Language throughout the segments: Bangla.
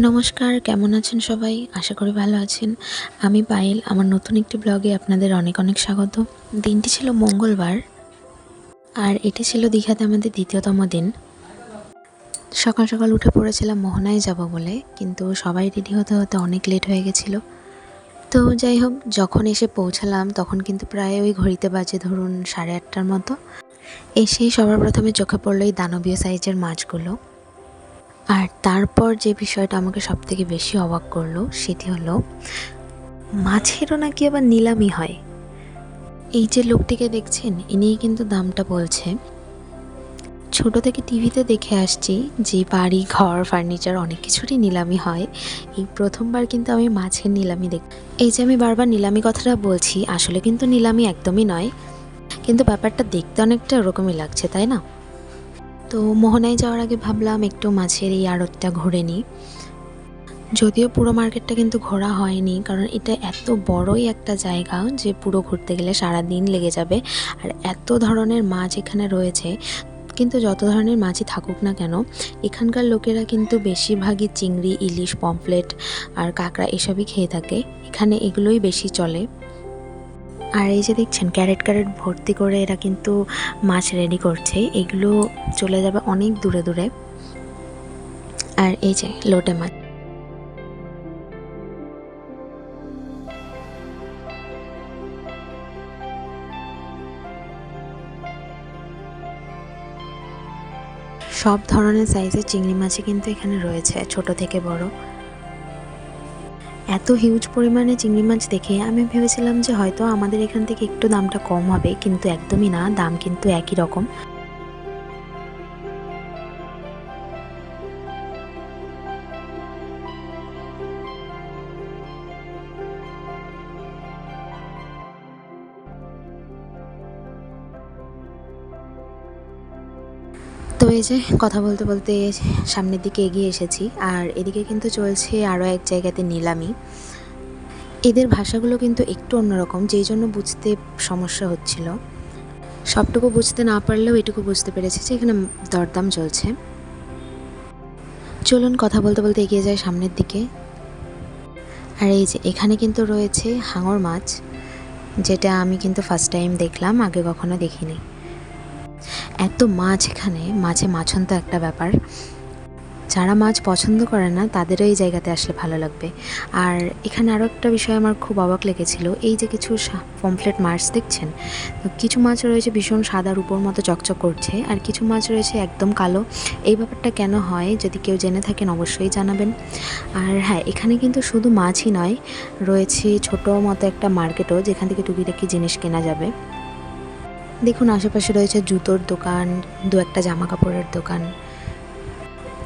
নমস্কার, কেমন আছেন সবাই? আশা করি ভালো আছেন। আমি পায়েল, আমার নতুন একটি ব্লগে আপনাদের অনেক অনেক স্বাগত। দিনটি ছিল মঙ্গলবার, আর এটি ছিল দীঘাতে আমাদের দ্বিতীয়তম দিন। সকাল সকাল উঠে পড়েছিলাম মোহনায় যাব বলে, কিন্তু সবাই রেডি হতে হতে অনেক লেট হয়ে গেছিলো। তো যাই হোক, যখন এসে পৌঁছালাম তখন কিন্তু প্রায় ওই ঘড়িতে বাজে ধরুন 8:30টার মতো। এসেই সবার প্রথমে চোখে পড়লো এই দানবীয় সাইজের মাছগুলো। আর তারপর যে বিষয়টা আমাকে সবথেকে বেশি অবাক করলো সেটি হলো, মাছেরও নাকি আবার নিলামি হয়। এই যে লোকটিকে দেখছেন, ইনিই কিন্তু দামটা বলছে। ছোট থেকে টিভিতে দেখে আসছি যে বাড়ি, ঘর, ফার্নিচার অনেক কিছুরই নিলামি হয়। এই প্রথমবার কিন্তু আমি মাছের নিলামি দেখ। এই যে আমি বারবার নিলামি কথাটা বলছি, আসলে কিন্তু নিলামি একদমই নয়, কিন্তু ব্যাপারটা দেখতে অনেকটা ওরকমই লাগছে, তাই না? তো মোহনায় যাওয়ার আগে ভাবলাম একটু মাছের এই আড়তটা ঘুরে নিই। যদিও পুরো মার্কেটটা কিন্তু ঘোরা হয়নি, কারণ এটা এত বড়ই একটা জায়গা যে পুরো ঘুরতে গেলে সারা দিন লেগে যাবে। আর এত ধরনের মাছ এখানে রয়েছে, কিন্তু যত ধরনের মাছই থাকুক না কেন, এখানকার লোকেরা কিন্তু বেশিরভাগই চিংড়ি, ইলিশ, পমফ্লেট আর কাঁকড়া এসবই খেয়ে থাকে। এখানে এগুলোই বেশি চলে। আর এই যে দেখছেন ক্যারেট ক্যারেট ভর্তি করে এরা কিন্তু মাছ রেডি করছে, এগুলো চলে যাবে অনেক দূরে দূরে। আর এই যে লোটে মাছ, সব ধরনের সাইজের চিংড়ি মাছই কিন্তু এখানে রয়েছে, ছোট থেকে বড়। এত হিউজ পরিমাণে চিংড়ি মাছ দেখে আমি ভেবেছিলাম যে হয়তো আমাদের এখান থেকে একটু দামটা কম হবে, কিন্তু একদমই না, দাম কিন্তু একই রকম। তো এই যে কথা বলতে বলতে সামনের দিকে এগিয়ে এসেছি, আর এদিকে কিন্তু চলছে আরও এক জায়গাতে নিলামি। এদের ভাষাগুলো কিন্তু একটু অন্যরকম, যেই জন্য বুঝতে সমস্যা হচ্ছিল। সবটুকু বুঝতে না পারলেও এটুকু বুঝতে পেরেছি যে এখানে দরদাম চলছে। চলুন কথা বলতে বলতে এগিয়ে যায় সামনের দিকে। আর এই যে এখানে কিন্তু রয়েছে হাঙর মাছ, যেটা আমি কিন্তু ফার্স্ট টাইম দেখলাম, আগে কখনো দেখিনি। এত মাছ এখানে, মাছে মাছন তো একটা ব্যাপার। যারা মাছ পছন্দ করে না তাদেরও এই জায়গাতে আসলে ভালো লাগবে। আর এখানে আরও একটা বিষয় আমার খুব অবাক লেগেছিল, এই যে কিছু পমফ্লেট মাছ দেখছেন, তো কিছু মাছ রয়েছে ভীষণ সাদার উপর মতো চকচক করছে, আর কিছু মাছ রয়েছে একদম কালো। এই ব্যাপারটা কেন হয়, যদি কেউ জেনে থাকেন অবশ্যই জানাবেন। আর হ্যাঁ, এখানে কিন্তু শুধু মাছই নয়, রয়েছে ছোটো মতো একটা মার্কেটও, যেখান থেকে টুকিটাকি জিনিস কেনা যাবে। দেখুন আশেপাশে রয়েছে জুতোর দোকান, দু একটা জামা কাপড়ের দোকান।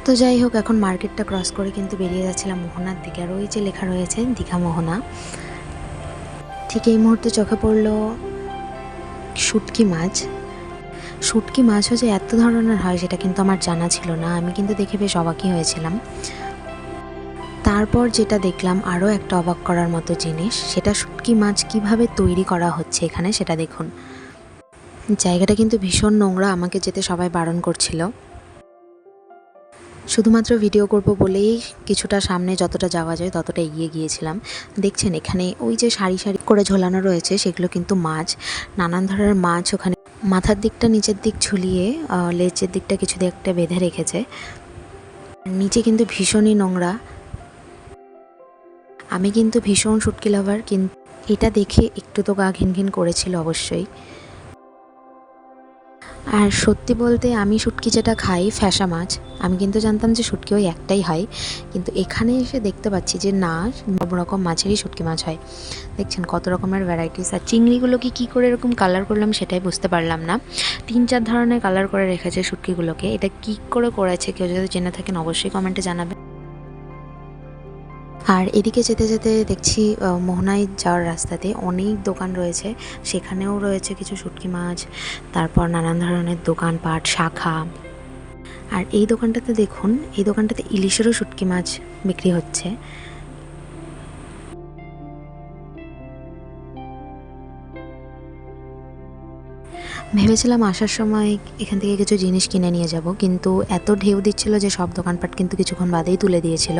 তো যাই হোক, এখন মার্কেটটা ক্রস করে কিন্তু বেরিয়ে যাচ্ছিলাম মোহনার দিকে। আর ওই যে লেখা রয়েছে দীঘা মোহনা, ঠিক এই মুহূর্তে চোখে পড়লো শুটকি মাছ। শুটকি মাছও যে এত ধরনের হয় সেটা কিন্তু আমার জানা ছিল না, আমি কিন্তু দেখে বেশ অবাকই হয়েছিলাম। তারপর যেটা দেখলাম আরও একটা অবাক করার মতো জিনিস, সেটা শুটকি মাছ কিভাবে তৈরি করা হচ্ছে এখানে, সেটা দেখুন। জায়গাটা কিন্তু ভীষণ নোংরা, আমাকে যেতে সবাই বারণ করছিল। শুধুমাত্র ভিডিও করব বলেই কিছুটা সামনে যতটা যাওয়া যায় ততটা এগিয়ে গিয়েছিলাম। দেখছেন এখানে ওই যে সারি সারি করে ঝোলানো রয়েছে, সেগুলো কিন্তু মাছ, নানান ধরনের মাছ। ওখানে মাথার দিকটা নিচের দিক ঝুলিয়ে লেজের দিকটা কিছু দিয়ে একটা বেঁধে রেখেছে। নিচে কিন্তু ভীষণই নোংরা। আমি কিন্তু ভীষণ শুটকি লাভার, কিন্তু এটা দেখে একটু তো গা ঘিন ঘিন করেছিল অবশ্যই। আর সত্যি বলতে আমি শুটকি যেটা খাই ফ্যাসা মাছ, আমি কিন্তু জানতাম যে শুটকি ওই একটাই হয়, কিন্তু এখানে এসে দেখতে পাচ্ছি যে না, সব রকম মাছেরই শুটকি মাছ হয়। দেখছেন কত রকমের ভ্যারাইটিস। আর চিংড়িগুলোকে কী করে এরকম কালার করলাম সেটাই বুঝতে পারলাম না, 3-4 ধরনের কালার করে রেখেছে শুটকিগুলোকে। এটা কী করে করেছে, কেউ যদি জেনে থাকেন অবশ্যই কমেন্টে জানাবেন। আর এদিকে যেতে যেতে দেখছি মোহনায় যাওয়ার রাস্তাতে অনেক দোকান রয়েছে, সেখানেও রয়েছে কিছু শুটকি মাছ, তারপর নানান ধরনের দোকানপাট, শাখা। আর এই দোকানটাতে দেখুন, এই দোকানটাতে ইলিশেরও শুটকি মাছ বিক্রি হচ্ছে। ভেবেছিলাম আসার সময় এখান থেকে কিছু জিনিস কিনে নিয়ে যাব, কিন্তু এত ঢেউ দিচ্ছিল যে সব দোকানপাট কিন্তু কিছুক্ষণ বাদেই তুলে দিয়েছিল,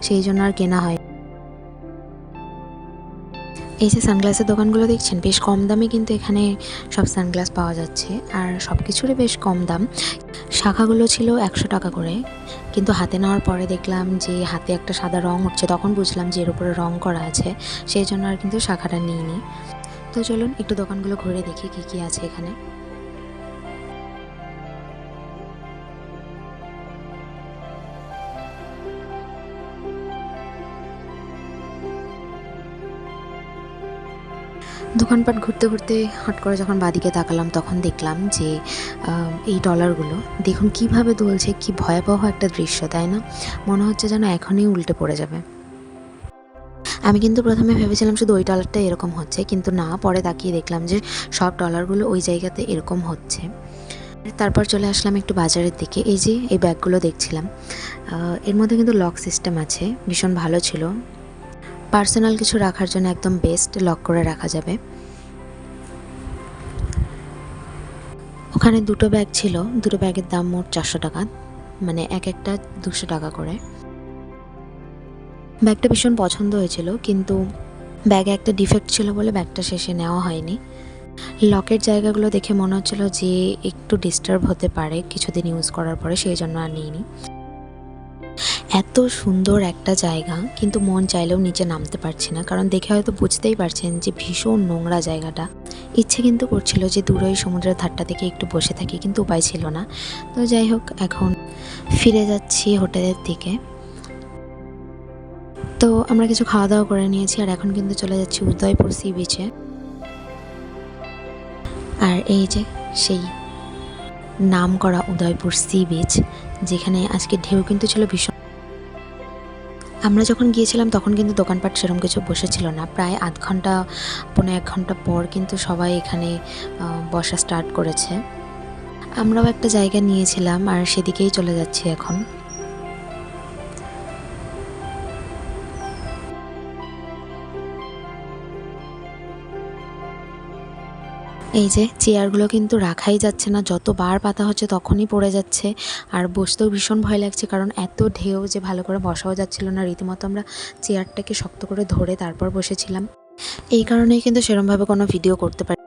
সেই জন্য আর কেনা হয়। এই যে সানগ্লাসের দোকানগুলো দেখছেন, বেশ কম দামে কিন্তু এখানে সব সানগ্লাস পাওয়া যাচ্ছে, আর সব কিছুরই বেশ কম দাম। শাখাগুলো ছিল 100 টাকা করে, কিন্তু হাতে নেওয়ার পরে দেখলাম যে হাতে একটা সাদা রং উঠছে, তখন বুঝলাম যে এর উপরে রং করা আছে, সেই জন্য আর কিন্তু শাখাটা নিইনি। তো চলুন একটু দোকানগুলো ঘুরে দেখি কী কী আছে এখানে। দোকানপাট ঘুরতে ঘুরতে হট করে যখন বাদিকে তাকালাম, তখন দেখলাম যে এই ডলারগুলো দেখুন কিভাবে দুলছে, কি ভয়াবহ একটা দৃশ্য, তাই না? মনে হচ্ছে যেন এখনই উল্টে পড়ে যাবে। আমি কিন্তু প্রথমে ভেবেছিলাম শুধু ওই ডলারটা এরকম হচ্ছে, কিন্তু না, পরে তাকিয়ে দেখলাম যে সব ডলারগুলো ওই জায়গাতে এরকম হচ্ছে। তারপর চলে আসলাম একটু বাজারের দিকে। এই যে এই ব্যাগগুলো দেখছিলাম, এর মধ্যে কিন্তু লক সিস্টেম আছে, ভীষণ ভালো ছিল। পার্সোনাল কিছু রাখার জন্য একদম বেস্ট, লক করে রাখা যাবে। ওখানে দুটো ব্যাগ ছিল, দুটো ব্যাগের দাম মোট 400 টাকা, মানে এক একটা 200 টাকা করে। ব্যাগটা ভীষণ পছন্দ হয়েছিল, কিন্তু ব্যাগে একটা ডিফেক্ট ছিল বলে ব্যাগটা শেষে নেওয়া হয়নি। লকের জায়গাগুলো দেখে মনে হচ্ছিল যে একটু ডিস্টার্ব হতে পারে কিছুদিন ইউজ করার পরে, সেই জন্য আর নিইনি। এত সুন্দর একটা জায়গা, কিন্তু মন চাইলেও নিচে নামতে পারছি না, কারণ দেখে হয়তো বুঝতেই পারছেন যে ভীষণ নোংরা জায়গাটা। ইচ্ছে কিন্তু করছিল যে দূরে ওই সমুদ্রের ধারটা থেকে একটু বসে থাকি, কিন্তু উপায় ছিল না। তো যাই হোক, এখন ফিরে যাচ্ছি হোটেলের দিকে। তো আমরা কিছু খাওয়া দাওয়া করে নিয়েছি, আর এখন কিন্তু চলে যাচ্ছি উদয়পুর সি বিচে। আর এই যে সেই নাম করা উদয়পুর সি বিচ, যেখানে আজকে ঢেউ কিন্তু ছিল ভীষণ। আমরা যখন গিয়েছিলাম তখন কিন্তু দোকানপাট সেরকম কিছু বসেছিল না, প্রায় আধ ঘন্টা 1.5 ঘন্টা পর কিন্তু সবাই এখানে বসা স্টার্ট করেছে। আমরাও একটা জায়গা নিয়েছিলাম, আর সেদিকেই চলে যাচ্ছি এখন। এই যে চেয়ারগুলো কিন্তু রাখাই যাচ্ছে না, যতবার পাতা হচ্ছে তখনই পড়ে যাচ্ছে, আর বসতেও ভীষণ ভয় লাগছে, কারণ এত ঢেউ যে ভালো করে বসাও যাচ্ছিল না। রীতিমতো আমরা চেয়ারটাকে শক্ত করে ধরে তারপর বসেছিলাম, এই কারণেই কিন্তু সেরমভাবে কোনো ভিডিও করতে পারি।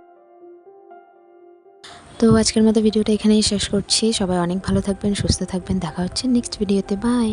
তো আজকের মতো ভিডিওটা এখানেই শেষ করছি। সবাই অনেক ভালো থাকবেন, সুস্থ থাকবেন, দেখা হচ্ছে নেক্সট ভিডিওতে। বাই।